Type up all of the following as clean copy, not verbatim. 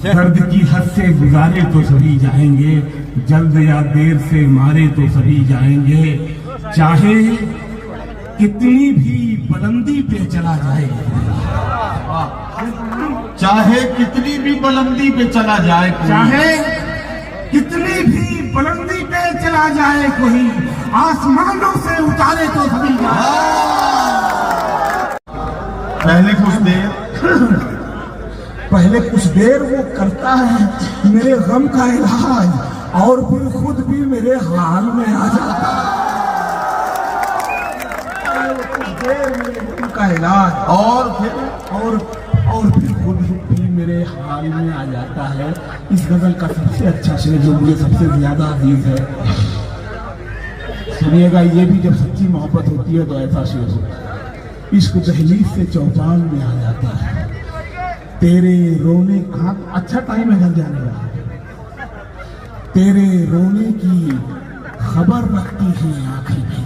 درد کی حد سے گزارے تو سبھی جائیں گے، جلد یا دیر سے مارے تو سبھی جائیں گے، چاہے کتنی بھی بلندی پہ چلا جائے، چاہے کتنی بھی بلندی پہ چلا جائے، چاہے کتنی بھی بلندی پہ چلا جائے، کوئی آسمانوں سے اتارے تو سبھی جائے۔ پہلے کچھ دیر وہ کرتا ہے میرے غم کا علاج، اور پھر خود بھی میرے حال میں آ جاتا ہے۔ کچھ دیر میرے غم کا علاج اور پھر خود بھی میرے حال میں آ جاتا ہے۔ اس غزل کا سب سے اچھا شعر جو مجھے سب سے زیادہ عزیز ہے، سنیے گا، یہ بھی جب سچی محبت ہوتی ہے تو ایسا شعر ہوتا ہے۔ عشق دہلیز سے چوپان میں آ جاتا ہے، تیرے رونے کا اچھا ٹائم ہے گھر جانے کا، تیرے رونے کی خبر رکھتی ہیں آنکھیں میری۔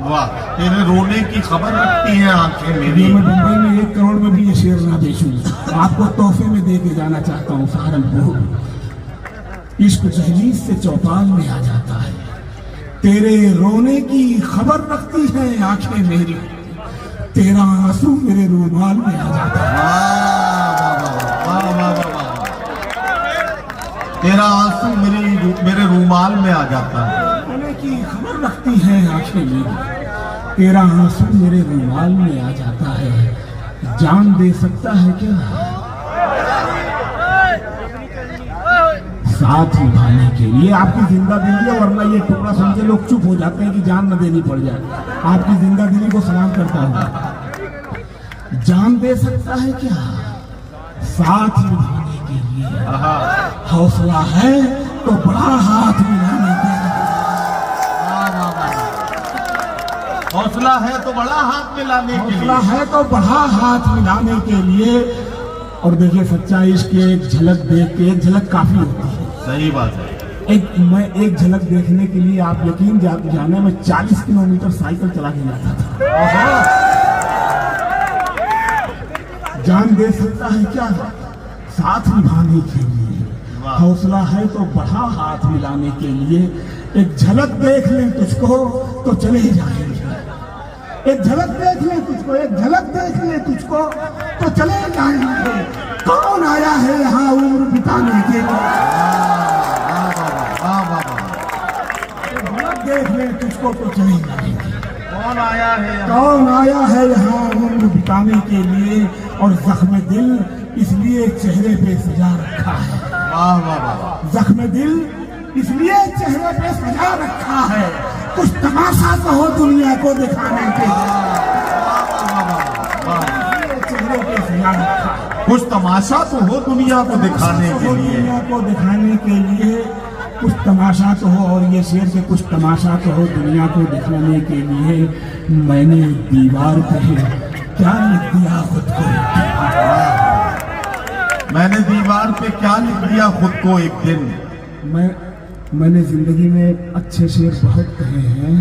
واہ، تیرے رونے کی خبر رکھتی ہیں آنکھیں میری۔ میں بمبئی میں 1 کروڑ میں بھی یہ شعر نہ بیچوں، آپ کو تحفے میں دے کے جانا چاہتا ہوں سہارنپور۔ عشق دہلیز سے چوپان میں آ جاتا ہے، تیرے رونے کی خبر رکھتی ہیں آنکھیں میری، تیرا آنسو میرے رومال میں آ جاتا ہے، تیرا آنسو میرے رومال میں آ جاتا ہے، رونے کی خبر رکھتی ہیں آنکھیں میری، تیرا آنسو میرے رومال میں آ جاتا ہے، جان دے سکتا ہے کیا ساتھ نبھانے کے لیے؟ آپ کی زندہ دلی ہے، ورنہ یہ ٹکڑا سن کے لوگ چپ ہو جاتے ہیں کہ جان نہ دینی پڑ جائے۔ آپ کی زندہ دلی کو سلام کرتا ہوں۔ جان دے سکتا ہے کیا ساتھ نبھانے کے لیے؟ حوصلہ ہے تو بڑا ہاتھ ملانے کے لیے، حوصلہ ہے تو بڑا ہاتھ ملانے کے لیے، حوصلہ ہے تو بڑا ہاتھ ملانے کے لیے۔ اور دیکھیے سچا عشق کی ایک جھلک دیکھ کے، ایک جھلک کافی ہوتی ہے۔ صحیح بات ہے۔ میں ایک جھلک دیکھنے کے لیے آپ یقین جانے میں 40 کلومیٹر سائیکل چلا کے جاتا تھا۔ جان دے سکتا ہے کیا ساتھ نبھانے کے لیے؟ حوصلہ ہے تو بڑھا ہاتھ ملانے کے لیے، ایک جھلک دیکھ لیں تجھ کو تو چلے جائیں گے، ایک جھلک دیکھ لیں تجھ کو، ایک جھلک دیکھ لیں تجھ کو تو چلے جائیں گے، کون آیا ہے یہاں عمر بتانے کے لیے؟ جھلک دیکھ لیں تجھ کو تو چلے جائیں گے، کون آیا ہے کون آیا ہے یہاں عمر بتانے کے لیے؟ اور زخم دل اس لیے چہرے پہ سجا رکھا ہے، واہ واہ واہ، زخم دل اس لیے چہرے پہ سجا رکھا ہے، کچھ تماشا تو ہو دنیا کو دکھانے کے لیے، چہرے پہ سجا رکھا ہے، کچھ تماشا تو ہو دنیا کو دکھانے کے لیے، دنیا کو دکھانے کے لیے کچھ تماشا تو ہو۔ اور یہ شعر سے کچھ تماشا تو ہو دنیا کو دکھانے کے لیے، میں نے دیوار پہ کیا لکھ دیا خود کو، میں نے دیوار پہ کیا لکھ دیا خود کو ایک دن۔ میں نے زندگی میں اچھے شعر بہت کہے ہیں،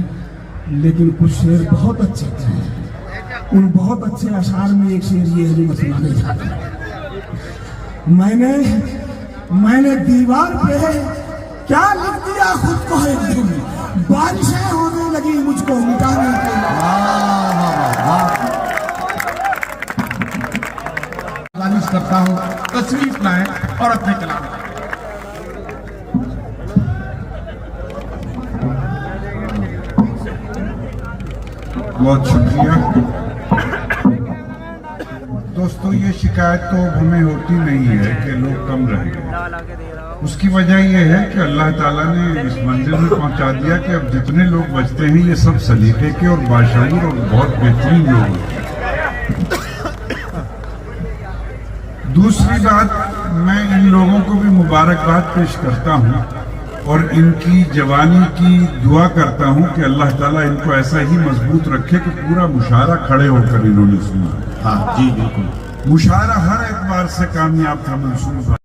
لیکن کچھ شعر بہت اچھے کہے ہیں۔ ان بہت اچھے اشعار میں ایک شعر یہ ہے جو میں سنانے چاہتا ہوں۔ میں نے دیوار پہ کیا لکھ دیا خود کو ایک دن، بارشیں ہونے لگی مجھ کو مٹانے کے لیے۔ گزارش کرتا ہوں تشریف لائیں اور اپنے کلام بہت شکریہ دوستو۔ یہ شکایت تو ہمیں ہوتی نہیں ہے کہ لوگ کم رہیں، اس کی وجہ یہ ہے کہ اللہ تعالیٰ نے اس منزل میں پہنچا دیا کہ اب جتنے لوگ بچتے ہیں یہ سب سلیقے کے اور باشعور اور بہت بہترین لوگ ہیں۔ دوسری بات، میں ان لوگوں کو بھی مبارکباد پیش کرتا ہوں اور ان کی جوانی کی دعا کرتا ہوں کہ اللہ تعالیٰ ان کو ایسا ہی مضبوط رکھے کہ پورا مشاعرہ کھڑے ہو کر انہوں نے سنا۔ ہاں جی بالکل، مشاعرہ ہر اعتبار سے کامیاب تھا منصوبہ۔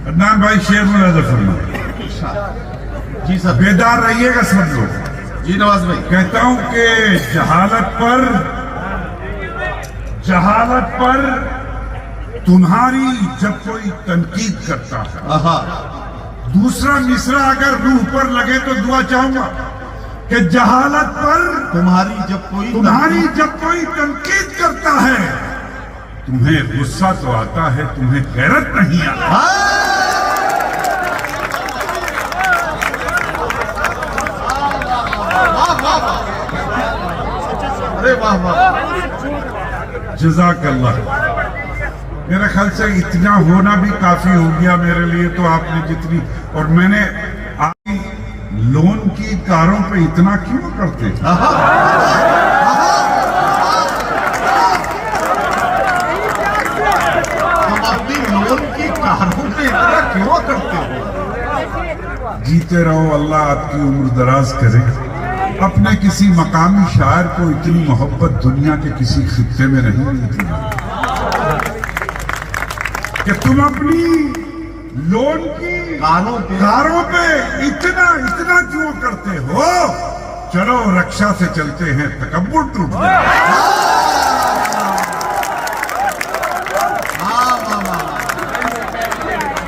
عدنان بھائی شعر ملاحظہ فرمائیں۔ جی سر، بیدار رہیے گا سب لوگ۔ جی نواز بھائی، کہتا ہوں کہ جہالت پر तुम्हारी जब कोई तनकीद करता है, आहा, दूसरा मिसरा अगर रूह पर लगे तो दुआ चाहूंगा कि जहालत पर तुम्हारी जब कोई तनकीद करता है, तुम्हें गुस्सा तो आता है, तुम्हें गैरत नहीं आता। अरे वाह वाह, जज़ाकल्लाह। मेरे ख्याल से इतना होना भी काफी हो गया मेरे लिए। तो आपने जितनी, और मैंने आपकी लोन की कारों पे इतना क्यों करते? तुम अपनी लोन की कारों पे इतना क्यों करते हो? जीते रहो, अल्लाह आपकी उम्र दराज करे। अपने किसी मकामी शायर को इतनी मोहब्बत दुनिया के किसी खित्ते में नहीं मिलती कि तुम अपनी लोन की कारों पे इतना क्यों करते हो? चलो रक्षा से चलते हैं, तकब्बुर टूट गया।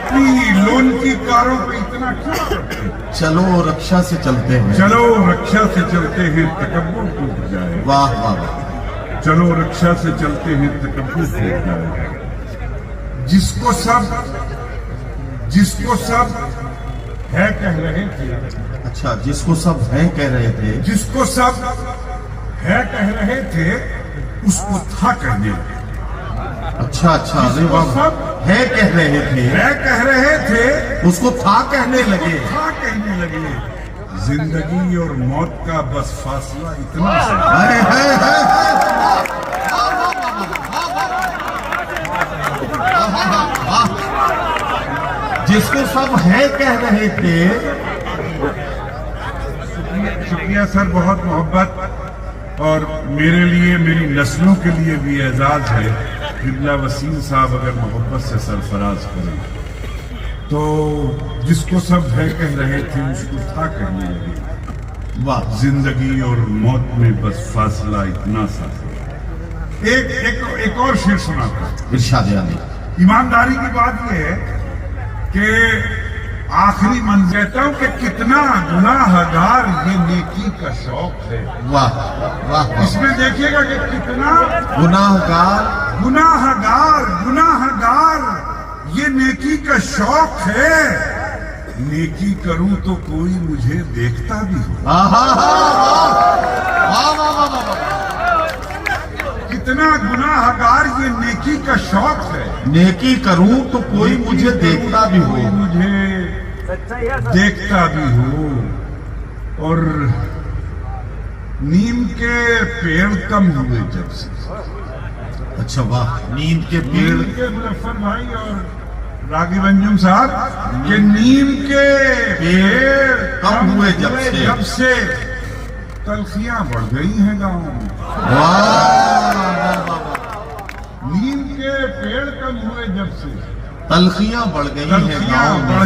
अपनी लोन की कारों पे इतना क्यों करते हो? चलो रक्षा से चलते हैं। चलो रक्षा से चलते हैं, तकब्बुर टूट जाए। वाह वाह वाह, चलो रक्षा से चलते हैं, तकब्बुर टूट जाए। जिसको सब है कह रहे थे, अच्छा, जिसको सब है कह रहे थे, जिसको सब है कह रहे थे, उसको था कहने लगे। अच्छा अच्छा, अरे वाह, सब है कह रहे थे, है कह रहे थे, उसको था कहने लगे। था कहने लगे। जिंदगी और मौत का बस फासला इतना सा। है, है, है, है। जिसको सब है कह रहे थे। शुक्रिया सर, बहुत मोहब्बत, और मेरे लिए, मेरी नस्लों के लिए भी एजाज है। किबला वसीम साहब अगर मोहब्बत से सरफराज करें तो जिसको सब है कह रहे थे, उसको था कहने लगे। वाह, जिंदगी और मौत में बस फासला इतना सा। एक और शेर सुनाता हूं। इरशाद आली। ईमानदारी की बात यह है कि आखिरी मंजिल, कहता हूं कि कितना गुनाहगार ये नेकी का शौक है। वाह वाह, इसमें देखिएगा कि कितना गुनाहगार ये नेकी का शौक है। नेकी करूं तो कोई मुझे देखता भी हो। कितना गुनाहगार ये नेकी का शौक है। नेकी करूं तो कोई मुझे देखता भी हो। कोई मुझे देखता भी हो। और नीम के पेड़ कम हुए जब से। अच्छा वाह, नीम के पेड़। के मुजफ्फर भाई और रागी अंजुम साहब के नीम के पेड़ कम हुए जब से तलखियां बढ़ गई हैं गाँव में। नीम के पेड़ कम हुए जब से तलखियां बढ़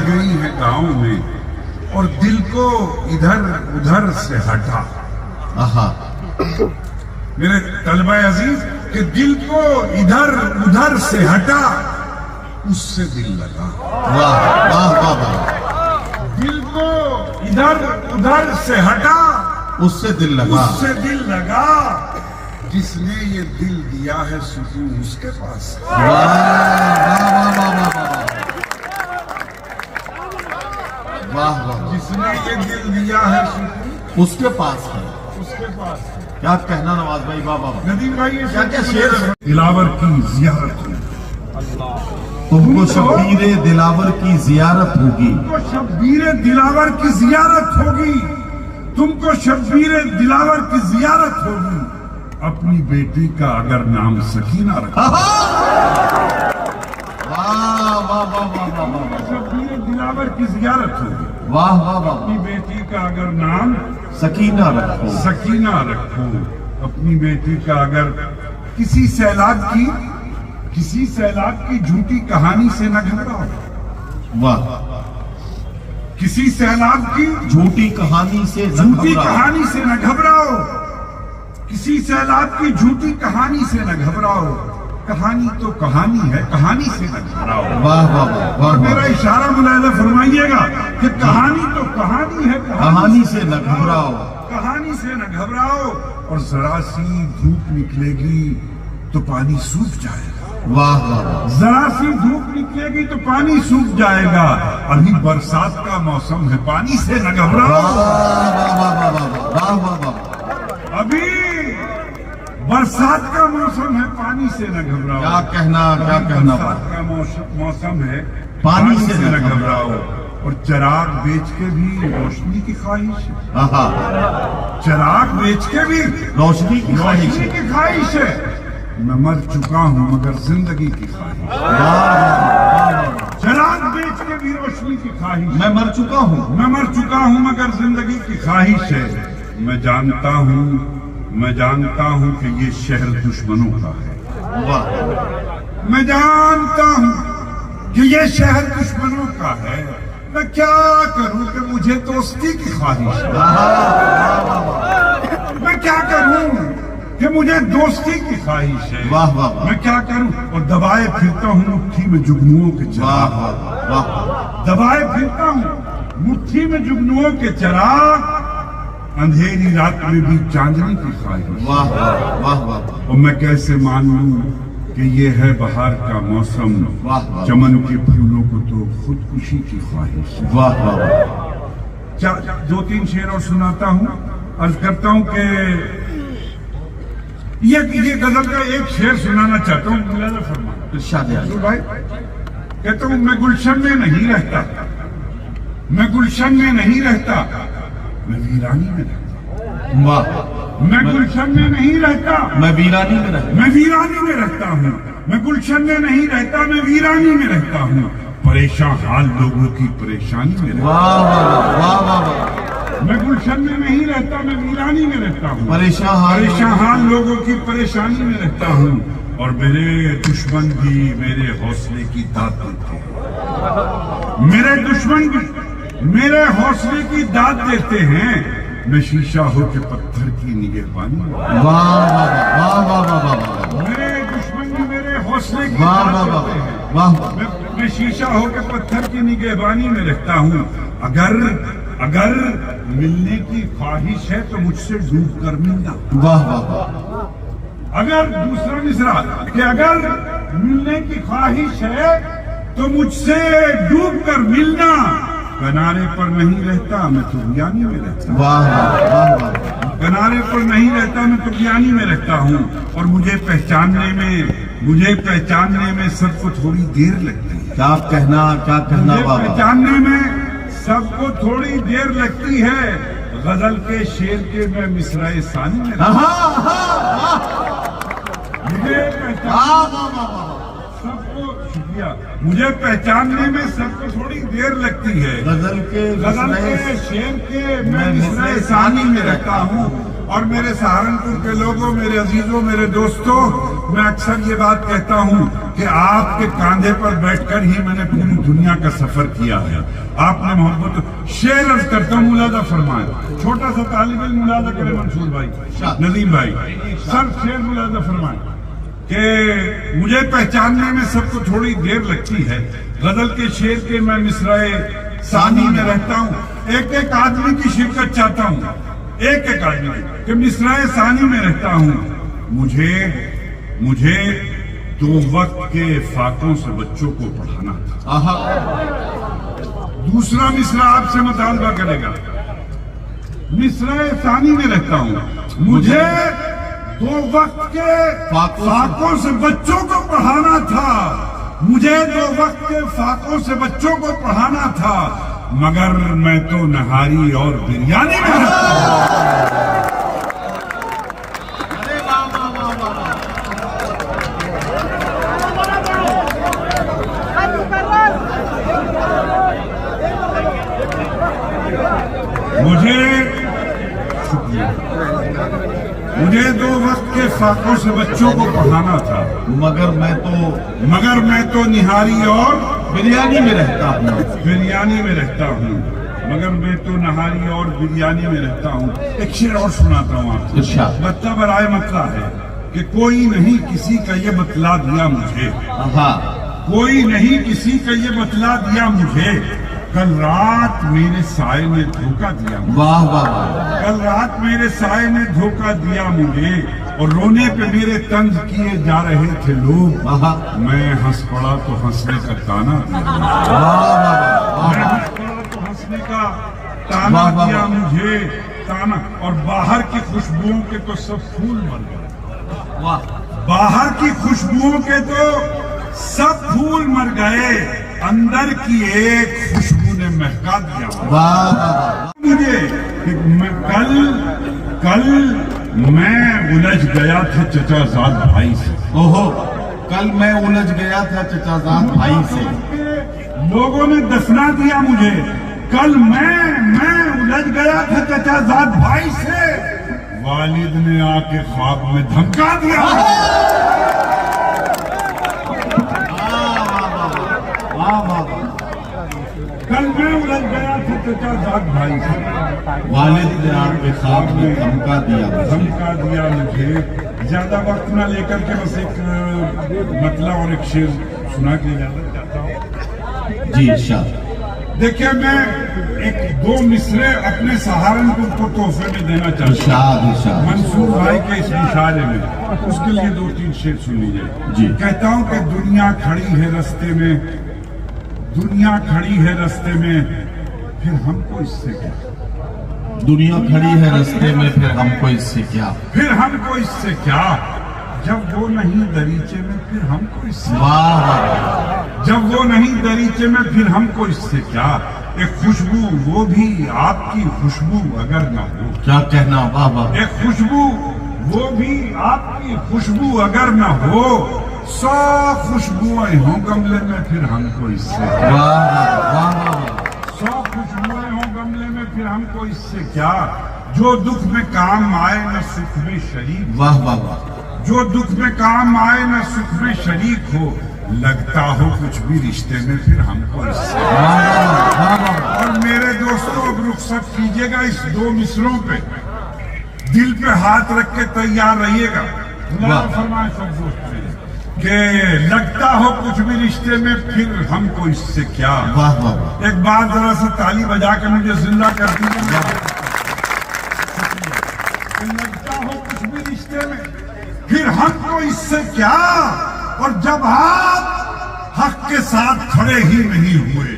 गई हैं गाँव में, और दिल को इधर उधर से हटा। आहा, मेरे तलबा अजीज के दिल को इधर उधर से हटा, उससे दिल लगा। वाह वाह वाह वाह, दिल को इधर उधर से हटा, उससे दिल लगा। जिसने ये दिल दिया है सुकून उसके पास। वाह वाह वाह वाह वाह वाह, जिसने ये दिल दिया है सुकून उसके पास है। क्या कहना नवाज भाई, वाह वाह। नदीम भाई, ये क्या शेर है? दिलावर की जियारत होगी, तुमको शब्बीर दिलावर की जियारत होगी। तुमको शब्बीर दिलावर की जियारत होगी, तुमको शब्बीर दिलावर की जियारत होगी। अपनी बेटी का अगर नाम सकीना रखो। वाह वाह वाह वाह वाह, शब्बीर दिलावर की जियारत होगी। वाह वाह वाह, अपनी बेटी का अगर नाम सकीना रखो। सकीना रखो। अपनी बेटी का अगर किसी सैलाब की झूठी कहानी से न घबराओ। वाह, किसी सैलाब की झूठी कहानी से न घबराओ। किसी सैलाब की झूठी कहानी से न घबराओ। کہانی تو کہانی ہے، کہانی سے نہ گھبراؤ۔ واہ واہ واہ اور واہ میرا اشارہ ملاحظہ فرمائیے گا کہ کہانی تو کہانی ہے، کہانی سے نہ گھبراؤ، کہانی سے نہ گھبراؤ، اور ذرا سی دھوپ نکلے گی تو پانی سوکھ جائے گا۔ واہ واہ واہ، ذرا سی دھوپ نکلے گی تو پانی سوکھ جائے گا۔ ابھی برسات کا موسم ہے، پانی سے نہ گھبراؤ۔ واہ واہ واہ واہ واہ واہ واہ، ابھی برسات کا موسم ہے، پانی سے نہ گھبراؤ۔ کیا کہنا برسات کا موسم ہے، پانی سے نہ گھبراؤ۔ اور چراغ بیچ کے بھی روشنی کی خواہش ہے، ہاں، چراغ بیچ کے بھی روشنی کی خواہش روشنی ہے۔ کی خواہش ہے۔ میں مر چکا ہوں مگر زندگی کی خواہش ہے۔ واہ واہ واہ، چراغ بیچ کے بھی روشنی کی خواہش ہے۔ میں مر چکا ہوں، میں مر چکا ہوں مگر زندگی کی خواہش ہے۔ میں جانتا ہوں کہ یہ شہر دشمنوں کا ہے۔ واہ، میں جانتا ہوں کہ یہ شہر دشمنوں کا ہے۔ میں کیا کروں کہ مجھے دوستی کی خواہش ہے۔ میں کیا کروں کہ مجھے دوستی کی خواہش ہے۔ واہ واہ واہ، میں کیا کروں، اور دبائے پھرتا ہوں مٹھی میں جگنوؤں کے واہ چراغ، واہ واہ، دبائے پھرتا ہوں مٹھی میں جگنوؤں کے چراغ، اندھیری رات میں بھی چاندنی کی خواہش۔ واہ واہ واہ واہ، اور میں کیسے مان لوں کہ یہ ہے بہار کا موسم، واہ واہ، چمن کے پھولوں کو تو خودکشی کی خواہش۔ واہ واہ واہ، دو تین شعر اور سناتا ہوں، عرض کرتا ہوں کہ یہ غزل کا ایک شعر سنانا چاہتا ہوں، ملاحظہ فرمائیں۔ ارشاد اعلیٰ، بھائی کہتا ہوں، میں گلشن میں نہیں رہتا، میں گلشن میں نہیں رہتا، میں ویرانی میں رہتا۔ واہ، میں گلشن میں نہیں رہتا، میں ویرانی میں رہتا، میں ویرانی میں رہتا ہوں۔ میں گلشن میں نہیں رہتا، میں ویرانی میں رہتا ہوں، پریشان حال لوگوں کی پریشانی میں رہتا واہ واہ واہ واہ واہ، ہوں۔ میں گلشن میں نہیں رہتا، میں ویرانی میں رہتا ہوں، پریشان حال لوگوں کی پریشانی میں رہتا ہوں، اور میرے دشمن بھی میرے حوصلے کی داد دیتے ہیں۔ میرے دشمن بھی میرے حوصلے کی داد دیتے ہیں۔ میں شیشہ ہو کے پتھر کی نگہبانی میں، واہ واہ واہ واہ واہ واہ، میرے دشمن بھی میرے حوصلے کی واہ داد واہ دیتے ہیں۔ واہ واہ، میں شیشہ ہو کے پتھر کی نگہبانی میں رہتا ہوں۔ اگر ملنے کی خواہش ہے تو مجھ سے ڈوب کر ملنا۔ واہ واہ واہ، اگر دوسرا مصرع کہ اگر ملنے کی خواہش ہے تو مجھ سے ڈوب کر ملنا۔ کنارے پر نہیں رہتا، میں طغیانی میں رہتا ہوں۔ واہ واہ واہ واہ، کنارے پر نہیں رہتا، میں طغیانی میں رہتا ہوں، اور مجھے پہچاننے میں سب کو تھوڑی دیر لگتی ہے۔ کیا کہنا مجھے واہ واہ، پہچاننے میں سب کو تھوڑی دیر لگتی ہے۔ غزل کے شعر کے میں مصرع ثانی میں رہتا ہوں۔ مجھے شکریہ، مجھے پہچاننے میں سب کو تھوڑی دیر لگتی ہے۔ غزل کے شعر کے میں مصرع ثانی میں رہتا ہوں، اور میرے سہارنپور کے لوگوں، میرے عزیزوں، میرے دوستوں، میں اکثر یہ بات کہتا ہوں کہ آپ کے کاندھے پر بیٹھ کر ہی میں نے پوری دنیا کا سفر کیا ہے۔ آپ نے محبت شعر عرض کرتا ہوں، ملاحظہ فرمائیں، چھوٹا سا طالب علم ملاحظہ کرے، منصور بھائی، ندیم بھائی، سب شعر ملاحظہ فرمائیں کہ مجھے پہچاننے میں سب کو تھوڑی دیر لگتی ہے۔ غزل کے شعر کے میں مصرع ثانی میں رہتا ہوں، ایک ایک آدمی کی شرکت چاہتا ہوں، ایک ایک آدمی کہ مصرع ثانی میں رہتا ہوں۔ مجھے 2 وقت کے فاقوں سے بچوں کو پڑھانا تھا۔ دوسرا مصرع آپ سے مطالبہ کرے گا، مصرع ثانی میں رہتا ہوں، مجھے 2 وقت کے فاقوں سے بچوں کو پڑھانا تھا، مجھے 2 وقت کے فاقوں سے بچوں کو پڑھانا تھا، مگر میں تو نہاری اور بریانی میں رہتا ہوں۔ مجھے 2 وقت کے فاقوں سے بچوں کو پڑھانا تھا، مگر میں تو نہاری اور بریانی میں رہتا ہوں، بریانی میں رہتا ہوں، مگر میں تو نہاری اور بریانی میں رہتا ہوں۔ ایک شعر اور سناتا ہوں آپ کو، ارشاد، بچہ برائے مطلع ہے، کہ کوئی نہیں کسی کا یہ بتلا دیا مجھے، ہاں کوئی نہیں کسی کا یہ بتلا دیا مجھے، کل رات میرے سائے نے دھوکہ دیا مجھے، واہ واہ واہ کل رات میرے سائے نے دھوکہ دیا مجھے، اور رونے پہ میرے طنز کیے جا رہے تھے لوگ، واہ میں ہنس پڑا تو ہنسنے کا تانا دیا، واہ میں ہنس پڑا تو ہنسنے کا تانا دیا مجھے، تانا، اور باہر کی خوشبوؤں کے تو سب پھول مر گئے، واہ باہر کی خوشبوؤں کے تو سب پھول مر گئے، اندر کی ایک خوشبو نے مہکا دیا واہ مجھے کہ کل میں الجھ گیا تھا چچا زاد بھائی سے، اوہو کل میں الجھ گیا تھا چچا زاد بھائی سے، لوگوں نے دفنا دیا مجھے، کل میں الجھ گیا تھا چچا زاد بھائی سے، والد نے آ کے خواب میں دھمکا دیا، کل میں الجھ گیا تھا چچا زاد بھائی سے، والد نے آپ کے خواب میں دھمکا دیا مجھے، زیادہ وقت نہ لے کر کے بس ایک مطلع اور ایک شعر سنا کے اجازت چاہتا ہوں۔ جی ارشاد دیکھیں میں ایک دو مصرے اپنے سہارنپور کو تحفے میں دینا چاہتا ارشاد ہوں ارشاد منصور بھائی کے اس مشاعرے میں، اس کے لیے 2-3 شعر سن لیجیے۔ جی کہتا ہوں کہ دنیا کھڑی ہے رستے میں، دنیا کھڑی ہے رستے میں، پھر ہم کو اس سے کیا، دنیا کھڑی ہے رستے میں، پھر ہم کو اس سے کیا، پھر ہم کو اس سے کیا، جب وہ نہیں دریچے میں پھر ہم کو اس سے، واہ واہ جب وہ نہیں دریچے میں پھر ہم کو اس سے کیا، ایک خوشبو وہ بھی آپ کی خوشبو اگر نہ ہو، کیا کہنا، واہ واہ ایک خوشبو وہ بھی آپ کی خوشبو اگر نہ ہو، 100 خوشبوئیں ہوں گملے میں پھر ہم کو اس سے کیا، واہ واہ 100 خوشبوئیں ہوں گملے میں پھر ہم کو اس سے کیا، جو دکھ میں کام آئے نہ سکھ میں شریک، واہ واہ واہ جو دکھ میں کام آئے نہ سکھ میں شریک ہو، لگتا ہو کچھ بھی رشتے میں پھر ہم کو اس سے، اور میرے دوستوں اب رخصت کیجئے گا اس 2 مصروں پہ، دل پہ ہاتھ رکھ کے تیار رہیے گا، اللہ فرمائے سب دوست سے کہ لگتا ہو کچھ بھی رشتے میں پھر ہم کو اس سے کیا، واہ واہ ایک بار ذرا سا تالی بجا کے مجھے زندہ کر دیجیے، لگتا ہو کچھ بھی رشتے میں پھر ہم کو اس سے کیا، اور جب آپ حق کے ساتھ کھڑے ہی نہیں ہوئے،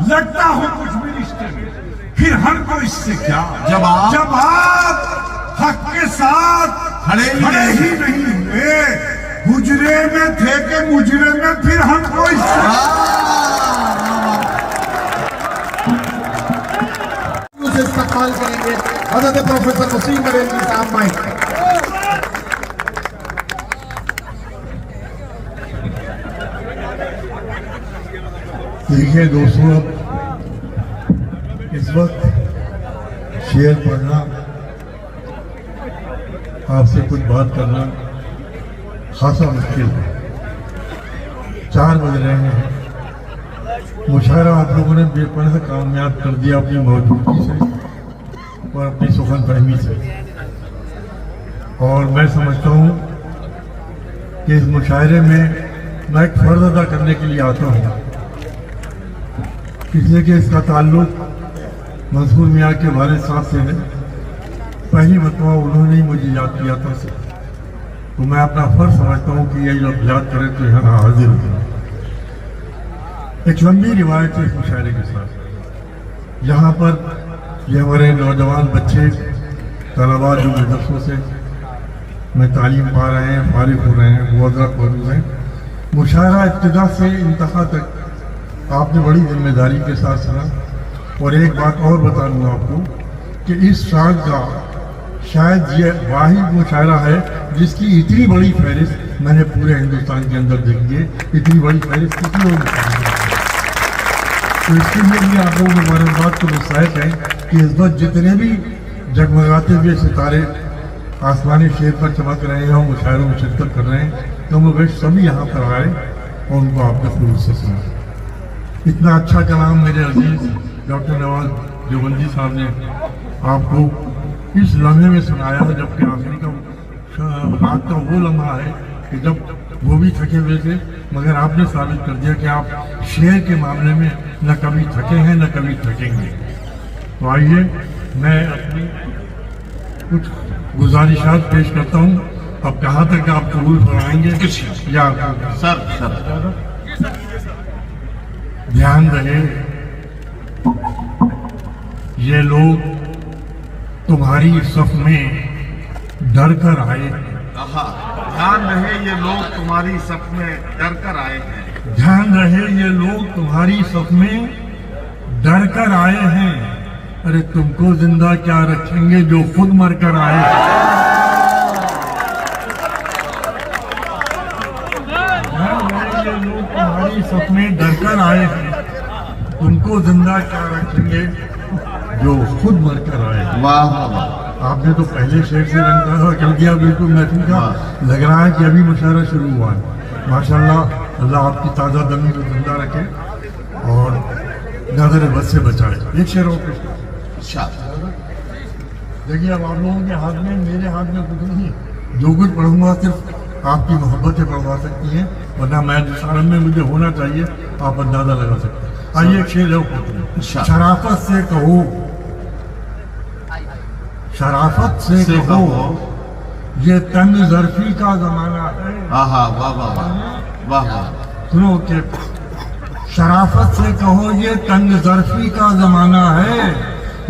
لگتا ہو کچھ بھی رشتے میں پھر ہم کو اس سے کیا، جب آپ حق کے ساتھ کھڑے ہی نہیں ہوئے، حجرے میں تھے کہ مجرے میں پھر ہم کو اس سے استقبال کریں گے حضرت پروفیسر وسیم بریلوی صاحب مائک۔ دیکھیے دوستوں، اس وقت شعر پڑھنا، آپ سے کچھ بات کرنا خاصا مشکل ہے۔ 4 بج رہے ہیں، مشاعرہ آپ لوگوں نے بے پناہ کامیاب کر دیا اپنی موجودگی سے اور اپنی سخن فہمی سے، اور میں سمجھتا ہوں کہ اس مشاعرے میں ایک فرض ادا کرنے کے لیے آتا ہوں، اس لیے کہ اس کا تعلق منصور میاں کے والد صاحب سے ہے۔ پہلی مرتبہ انہوں نے ہی مجھے یاد کیا تھا، تو میں اپنا فرض سمجھتا ہوں کہ یہ جب یاد کرے تو یہاں حاضر ہوں۔ ایک لمبی روایت ہے اس مشاعرے کے ساتھ، یہاں پر یہ ہمارے نوجوان بچے طلباء جو مدرسوں سے میں تعلیم پا رہے ہیں، فارغ ہو رہے ہیں، وہ حضرات موجود ہیں۔ مشاعرہ ابتدا سے انتہا تک آپ نے بڑی ذمہ داری کے ساتھ سنا، اور ایک بات اور بتا دوں آپ کو کہ اس سال کا شاید یہ واحد مشاعرہ ہے جس کی اتنی بڑی فہرست میں نے پورے ہندوستان کے اندر دیکھی ہے۔ اتنی بڑی فہرست کسی اور مشاعرے ہے، تو اس کے لیے بھی آپ لوگوں کو مبارکباد کو مستحق ہے کہ اس وقت جتنے بھی جگمگاتے ہوئے ستارے آسمانی شیر پر چمک رہے ہیں اور مشاعروں میں شرکت کر رہے ہیں، تو وہ سبھی یہاں پر آئے اور ان کو آپ نے خلوص سے سنا۔ اتنا اچھا کلام میرے عزیز ڈاکٹر نواز دیوبندی صاحب نے آپ کو اس لمحے میں سنایا ہے جبکہ آخری کا रात का वो लम्हा है कि जब वो भी थके हुए थे, मगर आपने साबित कर दिया कि आप शेर के मामले में न कभी थके हैं न कभी थकेंगे। तो आइए मैं अपनी कुछ गुजारिशात पेश करता हूँ। अब कहाँ तक आप कबूल फरमाएंगे या सर ध्यान रहे, ये लोग तुम्हारी सफ में डर कर आए हैं। ध्यान रहे ये लोग तुम्हारी सफ में डर कर आए हैं। ध्यान रहे ये लोग तुम्हारी सफ में डर कर आए हैं। अरे तुमको जिंदा क्या रखेंगे जो खुद मर कर आए हैं। ध्यान रहे ये लोग तुम्हारी सफ में डर कर आए हैं। तुमको जिंदा क्या रखेंगे जो खुद मर कर आए हैं। वाह वाह वाह। आपने तो पहले शेर से रंग कर दिया बिल्कुल महफिल का। लग रहा है कि अभी मुशायरा शुरू हुआ है। माशाल्लाह, अल्लाह आपकी ताज़ा दमी को जिंदा रखे और नजर बद से बचाए। एक शेर और पेश करो। देखिए, अब आप लोगों के हाथ में, मेरे हाथ में कुछ नहीं है। जो कुछ पढ़ूंगा सिर्फ आपकी मोहब्बतें पढ़वा सकती हैं, वरना मैं जिस आलम में मुझे होना चाहिए आप अंदाजा लगा सकते हैं। आइए एक शेर और शराफत से कहो, शराफत से कहो ये तंग ज़र्फी का जमाना है। वाह वाह वाह वाह। सुनो कि शराफत से कहो ये तंग ज़र्फी का जमाना है।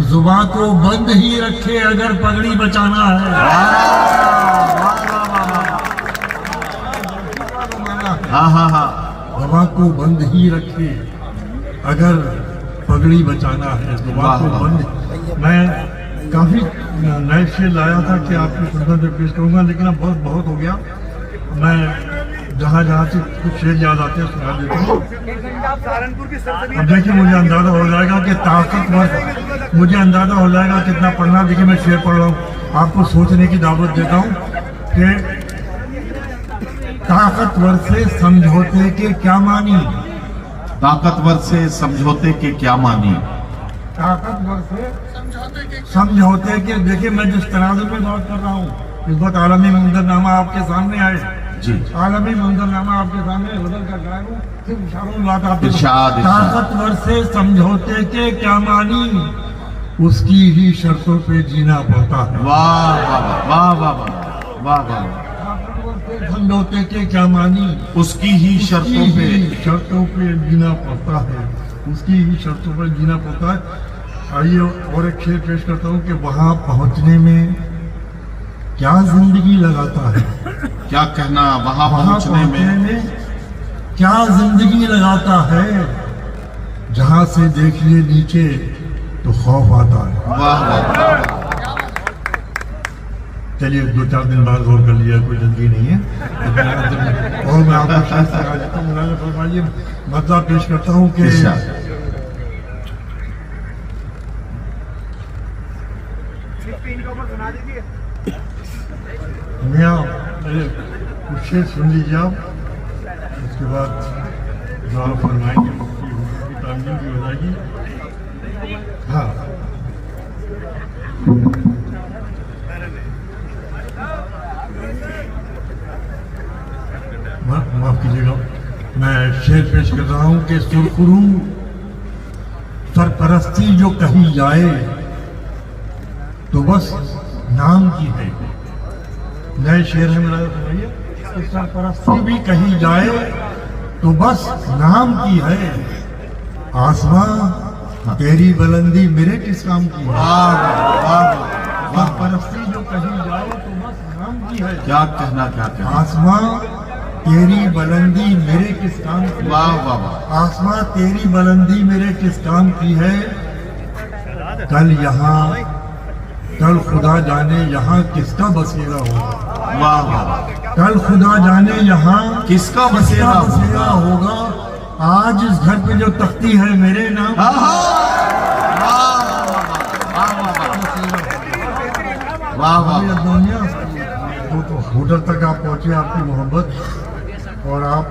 जुबान को बंद ही रखे अगर पगड़ी बचाना है। जुबान को बंद ही रखे अगर पगड़ी बचाना है। जुबान को बंद। मैं काफी नए शेर लाया था कि आपकी सुनने पे पेश करूंगा, लेकिन अब बहुत हो गया। मैं जहाँ से कुछ शेर याद आते हैं सुना देता हूँ। अब देखिए, मुझे अंदाजा हो जाएगा कि ताकतवर, मुझे अंदाजा हो जाएगा कितना पढ़ना। देखिए, मैं शेर पढ़ रहा हूँ, आपको सोचने की दावत देता हूँ कि ताकतवर से समझौते के क्या मानी। ताकतवर से समझौते के क्या मानी। ताकतवर से समझौते के, देखिए मैं जिस तनाजुर में बात कर रहा हूँ, इस वक्त आलमी मंजरनामा आपके सामने आए जी। आलमी मंजरनामा आपके सामने बदल कर लाया हूँ, सिर्फ इशारों में बात आप। इरशाद। ताकतवर से समझौते के क्या मानी, उसकी ही शर्तों पे जीना पड़ता है। वाह वाह वाह वाह वाह वाह। ताकतवर से समझौते के क्या मानी, उसकी ही शर्तों पे जीना पड़ता है। उसकी ही शर्तों पर जीना पड़ता है। आइए और एक शेर पेश करता हूँ कि वहां पहुंचने में क्या जिंदगी लगाता है। क्या कहना, वहां पहुंचने में क्या जिंदगी लगाता है। जहां से देखिए नीचे तो खौफ आता है। वाह वाह। चलिए 2-4 दिन बाद गौर कर लिया, कोई जल्दी नहीं है। और मैं आपको शेर से आ जाता हूँ, मतलब पेश करता हूँ कि मियाँ मेरे कुछ शेर सुन लीजिए आप, उसके बाद दुआ फरमाएंगे, उसकी तामील भी हो जाएगी। हाँ, माफ कीजिएगा, मैं शेर पेश कर रहा हूँ कि सुरखरू सरपरस्ती जो कही जाए तो बस नाम की है। नए शेर है मेरा, सुनाइए। सरपरस्ती भी कही जाए तो बस नाम की है। आसमां तेरी बुलंदी मेरे किस काम की है। सरपरस्ती जो कही जाए तो बस नाम की है। क्या कहना। आसमां तेरी बुलंदी मेरे किस काम की। वाह वाह वाह। आसमां तेरी बुलंदी मेरे किस काम की है। कल खुदा जाने यहाँ किसका बसेरा होगा। वाह वाह। कल खुदा जाने यहाँ किसका बसेरा होगा। आज इस घर पे जो तख्ती है मेरे नाम। वाह वाह। तो होटल तक आप पहुंचे, आपकी मोहब्बत, और आप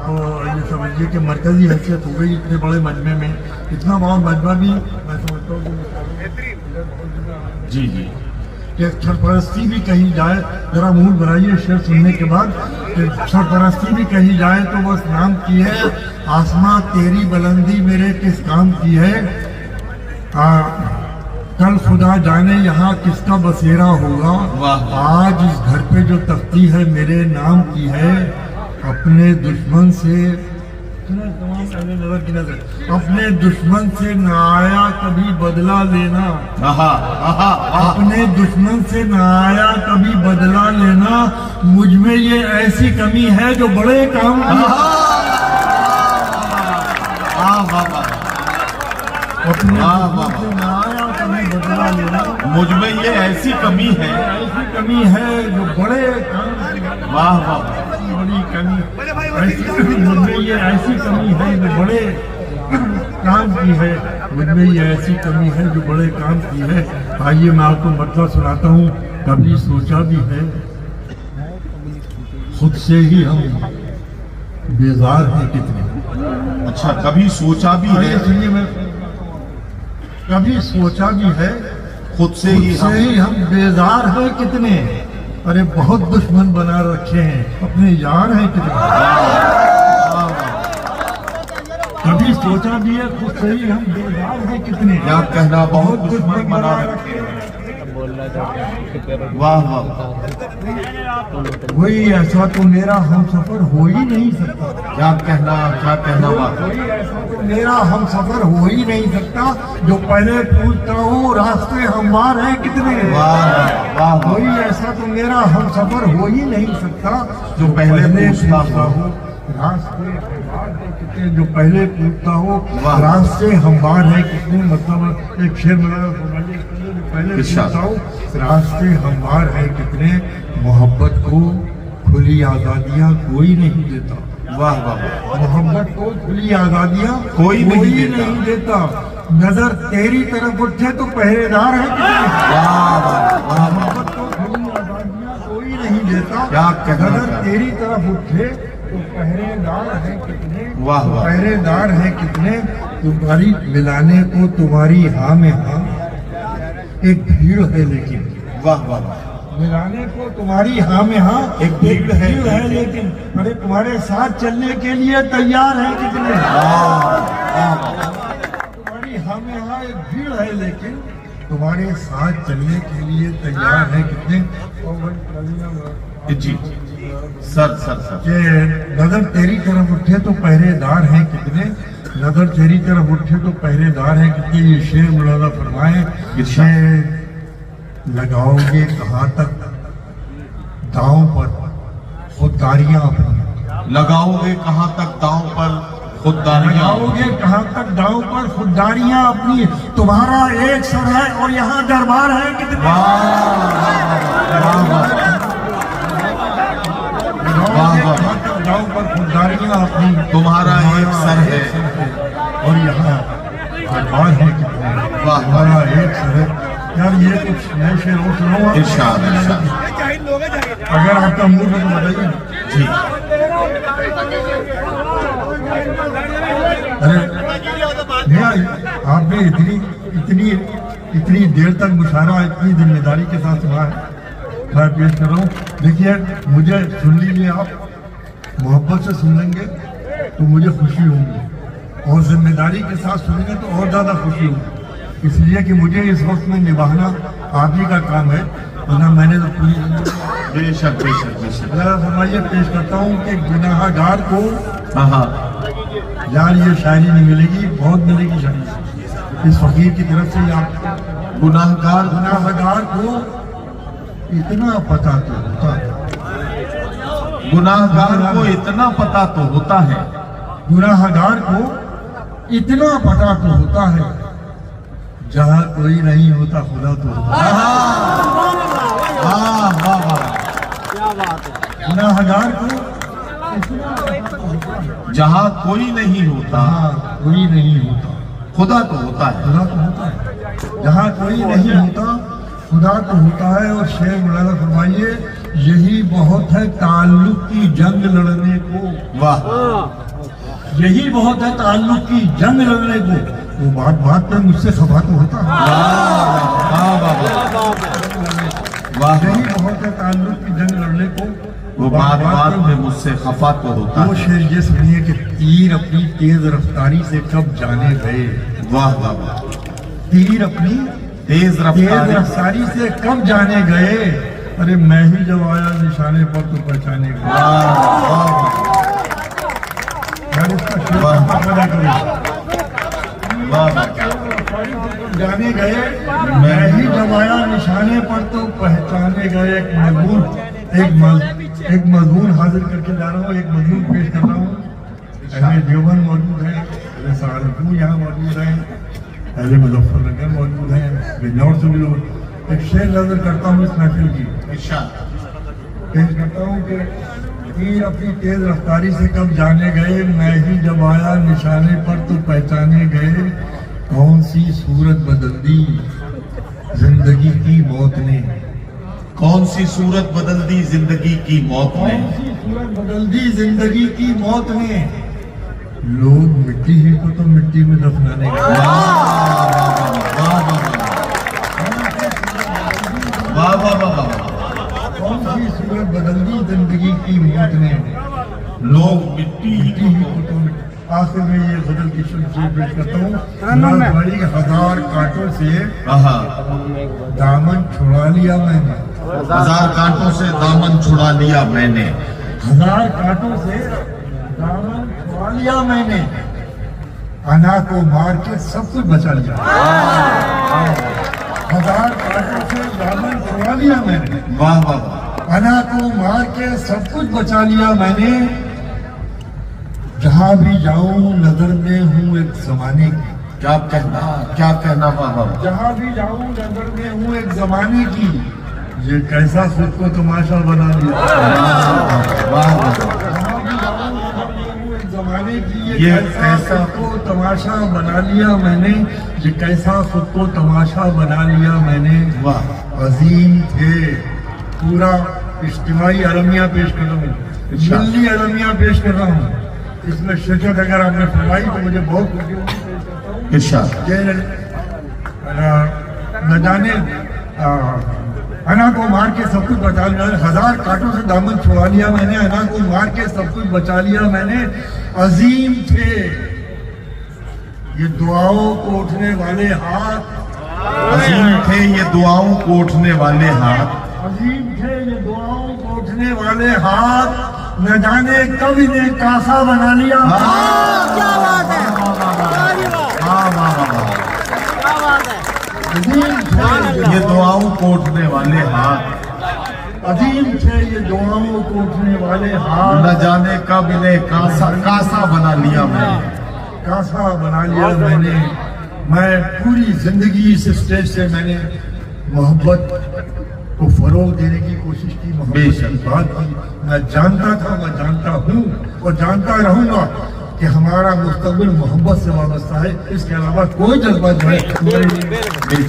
ये समझिए कि मरकजी हैसियत हो गई इतने बड़े मजमे में। इतना बड़ा मजमा भी मैं समझता हूँ जी जी कि सरपरस्ती भी कही जाए, जरा मूड बनाइए शेर सुनने के बाद, कि सरपरस्ती भी कही जाए तो बस नाम की है, आसमां तेरी बुलंदी मेरे किस काम की है, कल खुदा जाने यहाँ किसका बसेरा होगा, आज इस घर पे जो तख्ती है मेरे नाम की है, अपने दुश्मन से अपने दुश्मन से न आया कभी बदला लेना, अपने दुश्मन से न आया कभी बदला लेना, मुझ में ये ऐसी कमी है जो बड़े काम की है। अपने दुश्मन से न आया कभी बदला लेना, मुझ में ये ऐसी कमी है, ऐसी कमी है जो बड़े काम की है। वाह वाह, बड़ी कमी ऐसी मुझ में ये ऐसी कमी है जो बड़े काम की है, मुझ में ये ऐसी कमी है जो बड़े काम की है। आइए मैं आपको मतलब सुनाता हूँ। कभी सोचा भी है खुद से ही हम बेजार हैं कितने। अच्छा, कभी सोचा भी आइए है, सुनिए, मैं कभी सोचा भी है खुद से ही हम बेजार हैं कितने, अरे बहुत दुश्मन बना रखे हैं, अपने यार हैं कितने। कभी सोचा भी है खुद से ही हम बेजार हैं कितने, क्या कहना, बहुत दुश्मन बना रखे हैं। वाह वाह, वही ऐसा तो मेरा हम सफर हो ही नहीं सकता, क्या कहना बात, कोई ऐसा तो मेरा हम सफर हो ही नहीं सकता, जो पहले पूछता हूँ रास्ते हमवार हैं कितने। वाह वाह, कोई ऐसा तो मेरा हम सफर हो ही नहीं सकता, जो पहले पूछता हूँ रास्ते हमवार हैं कितने, जो पहले पूछता हूँ वाह। रास्ते हमवार हैं कितने। मतलब एक शेर मिला, पहले पूछता हूँ रास्ते हमवार हैं कितने, मोहब्बत को खुली आजादियाँ कोई नहीं देता। वाह वाह, मोहब्बत को खुली आजादियाँ कोई नहीं देता, नजर तेरी तरफ उठे तो पहरेदार है कितने। वाह वाह, मोहब्बत को खुली आजादियाँ कोई नहीं देता, क्या कहना नजर है। तेरी तरफ उठे तो पहरेदार है कितने। वाह वाह, पहरेदार है कितने, तुम्हारी मिलाने को तुम्हारी हाँ में हाँ एक भीड़ है लेकिन। वाह वाह, मिलाने को तुम्हारी हाँ में हाँ एक भीड़ है लेकिन, अरे तुम्हारे साथ चलने के लिए तैयार है कितने। तुम्हारी हाँ में हाँ एक भीड़ है लेकिन, तुम्हारे साथ चलने के लिए तैयार है कितने। जी सर सर सर, कि नजर तेरी तरफ उठे तो पहरेदार हैं कितने, नजर तेरी तरफ उठे तो पहरेदार हैं कितने। ये शेर मौलाना फरमाए, लगाओगे कहाँ तक दांव पर खुददारियां अपनी, लगाओगे कहाँ तक दांव पर खुददारियां, लगाओगे कहाँ तक दांव पर खुददारियां अपनी, तुम्हारा एक सर है और यहाँ दरबार है कितने। लगाओगे कहाँ तक दांव पर खुददारियां अपनी, तुम्हारा एक सर है और यहाँ दरबार है कितने। वाह, तुम्हारा एक सर है। यार ये कुछ नए शेर और सुनाओ। इरशाद इरशाद, अगर आपका मूड है तो बताइए। जी अरे भैया, आपने इतनी देर तक मुशायरा इतनी जिम्मेदारी के साथ सुना है, मैं पेश कर रहा हूँ। देखिए, मुझे सुन लीजिए, आप मोहब्बत से सुन लेंगे तो मुझे खुशी होगी, और जिम्मेदारी के साथ सुनेंगे तो और ज्यादा खुशी होगी, इसलिए कि मुझे इस वक्त में निभाना आप ही का काम है, वरना मैंने तो पूरी जिंदगी। बेशक बेशक बेशक, फरमाइए, पेश करता हूँ कि गुनाहगार को, हाँ यार ये शायरी नहीं मिलेगी, बहुत मिलेगी शायरी इस फकीर की तरफ से। आप गुनाहगार को इतना पता तो होता है, गुनाहगार को इतना पता तो होता है, गुनाहगार को इतना पता तो होता है, जहाँ कोई नहीं होता खुदा तो होता है। गुनाहगार को जहाँ कोई नहीं होता जहाँ कोई नहीं होता खुदा तो होता है। खुदा तो होता है, जहाँ कोई नहीं होता खुदा तो होता है। और शेर मौलाना फरमाइए, यही बहुत है ताल्लुक की जंग लड़ने को। वाह, यही बहुत है ताल्लुक की जंग लड़ने को। वो बात पे मुझसे खफा तो होता है। वाह। यही बहुत है ताल्लुक की जंग लड़ने को वो बात बात में मुझसे खफा तो होता वो है। शेर ये सुनिए कि तीर अपनी तेज रफ्तारी से कब जाने गए, वाह वाह वाह। तीर अपनी तेज तेज रफ्तारी रफ्तारी से कब जाने गए, अरे मैं ही जब आया निशाने पर तो पहचाने गए। वाह वाह मैं इसका शेर वाह। अदा करूं। वाह। जाने गए मैं ही जब आया निशाने पर तो पहचाने गए। एक मजमून हाजिर करके जा रहा हूँ, एक मजमून पेश कर रहा हूँ। अहले देवबंद मौजूद है, अहले सहारनपुर यहाँ मौजूद है, अहले मुजफ्फरनगर मौजूद है, बिजनौर से भी लोग। एक शेर नजर करता हूँ इस महफिल की, पेश करता हूँ कि तीर अपनी तेज रफ्तारी से कब जाने गए, मैं ही जब आया निशाने पर तो पहचाने गए। कौन सी सूरत बदल दी जिंदगी की मौत ने, कौन सी सूरत बदल दी जिंदगी की मौत ने, कौन सी सूरत बदल दी जिंदगी की मौत ने। लोग मिट्टी ही को तो मिट्टी में दफनाने गए। वाह वाह वाह वाह। कौन सी सूरत बदल दी जिंदगी की मौत ने, लोग मिट्टी मिट्टी ही को तो मिट्टी। आखिर में ये गजल की शेर पेश करता हूँ। बड़ी 1000 कांटों से दामन छुड़ा लिया मैंने, 1000 कांटों से दामन छुड़ा लिया मैंने, 1000 कांटों से दामन छुड़ा लिया मैंने। अना को मार के सब कुछ बचा लिया। 1000 कांटों से दामन छुड़ा लिया मैंने, वाह वाह वाह। अना को मार के सब कुछ बचा लिया मैंने। जहां भी जाऊं नजर में हूँ एक जमाने की, क्या कहना वाह वाह। जहां भी जाऊं नजर में हूँ एक जमाने की। ये कैसा खुद को तमाशा बना लिया। वाह वाह। जहां भी जाऊं नजर में हूँ एक जमाने की। ये ये कैसा खुद को तमाशा बना लिया मैंने, ये कैसा खुद को तमाशा बना लिया मैंने। वाह। अजीम थे पूरा इज्तिमाई अलमिया पेश कर रहा हूँ, मिल्ली अलमिया पेश कर रहा हूँ। इसमें शिरकत अगर आपने फरमाई तो मुझे बहुत खुशी होगी। पेश करता हूँ इरशाद। ये न जाने अना को मार के सब कुछ बचा लिया। 1000 कांटों से दामन छुड़ा लिया मैंने, अना को मार के सब कुछ बचा लिया मैंने। अजीम थे ये दुआओं को उठने वाले हाथ, अजीम थे ये दुआओं को उठने वाले हाथ, अजीम थे ये दुआओं को उठने वाले हाथ। न जाने कब इन्हें कासा बना लिया। अजीम थे ये दुआओं को उठने वाले हाथ, अजीम थे ये दुआओं को उठने वाले हाथ। न जाने कब इन्हें कासा बना लिया मैंने, कासा बना लिया मैंने। मैं पूरी जिंदगी इस स्टेज से मैंने मोहब्बत को फरोग देने की कोशिश की, मोहब्बत की बात की। मैं जानता था, मैं जानता हूँ और जानता रहूंगा कि हमारा मुस्तकबिल मोहब्बत से वाबस्ता है। इसके अलावा कोई जज्बा जो है हमारे लिए नहीं है।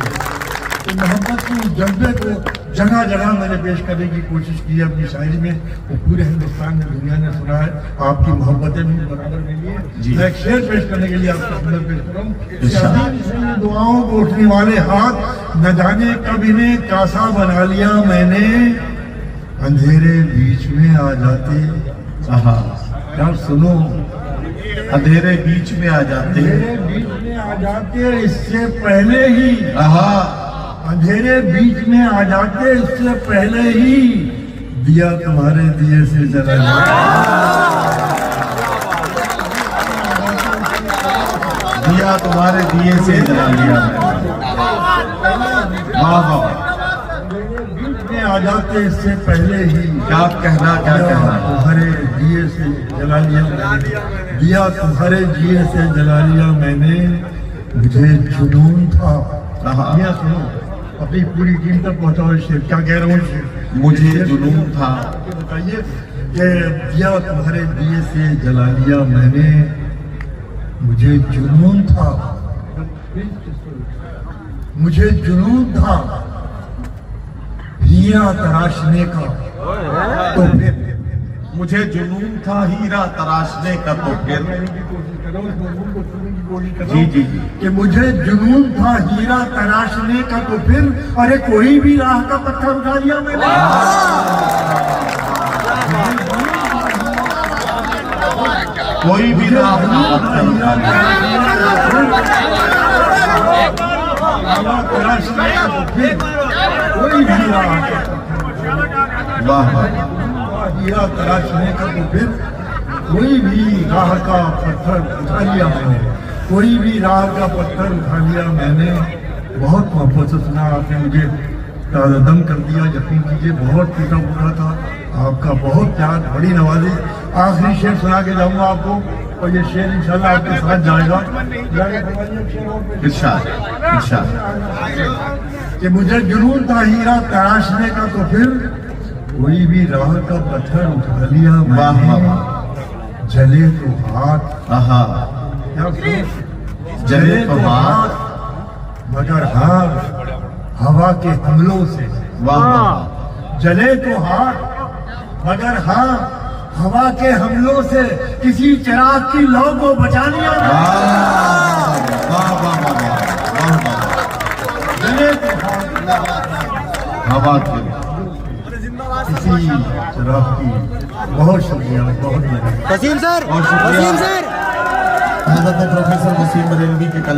तो मोहब्बत के उस जज्बे को जगह जगह मैंने पेश करने की कोशिश की है अपनी शायरी में। वो पूरे हिंदुस्तान में दुनिया ने सुना है। आपकी मोहब्बतें भी बराबर मिली है। मैं एक शेर पेश करने के लिए आपको सुंदर पेश कर रहा हूँ। दुआओं को उठने वाले हाथ, न जाने कब इन्हें कासा बना लिया मैंने। अंधेरे बीच में आ जाते, यार सुनो, अंधेरे बीच में आ जाते, अंधेरे बीच में आ जाते इससे पहले ही, अंधेरे बीच में आ जाते इससे पहले ही दिया तुम्हारे दिए से जला दिया तुम्हारे दिए से जला लिया। वाह वाह। बीच में आ जाते इससे पहले ही क्या कहना तुम्हारे दिए से जला लिया मैंने, दिया तुम्हारे दिए से जला लिया मैंने। मुझे जुनून था, ये सुनो अपनी पूरी टीम तक पहुंचाओ शेर। क्या कह रहा हूँ? मुझे जुनून था, बताइए कि दिया तुम्हारे दिए से जला लिया मैंने। मुझे जुनून था, मुझे जुनून था हीरा तराशने का, तो फिर मुझे जुनून था हीरा तराशने का तो फिर जी जी जी कि मुझे जुनून था हीरा तराशने का तो फिर अरे कोई भी राह का पत्थर उठा लिया मैंने। कोई भी राह का पत्थर उठा लिया। तराशने का तो फिर कोई भी राह का वाह वाह हीरा तराशने का तो फिर कोई भी राह का पत्थर उठा लिया मैंने, कोई भी राह का पत्थर उठा लिया मैंने। बहुत मोहब्बत से सुना आपने, मुझे दम कर दिया। यकीन कीजिए बहुत टूटा फूटा था, आपका बहुत प्यार, बड़ी नवाजी। आखिरी शेर सुना के जाऊंगा आपको, और ये शेर इंशाल्लाह आपके साथ जाएगा। इरशाद इरशाद कि मुझे जुनून था हीरा तराशने का तो फिर कोई भी राह का पत्थर उठा लिया वाह वाह मैंने। वाह जले तो हाथ, आहा क्या सोच? जले तो हाथ मगर हाँ हवा के हमलों से। वाह वाह जले तो हाथ मगर हाँ हवा के हमलों से किसी चिराग की लौ को बचा लिया। वाह वाह वाह वाह वाह जले तो हाथ हवा के किसी चिराग की। बहुत शुक्रिया, बहुत शुक्रिया। वसीम सर, और शुक्रिया। वसीम सर। हज़रत प्रोफेसर वसीम बरेलवी के कलाम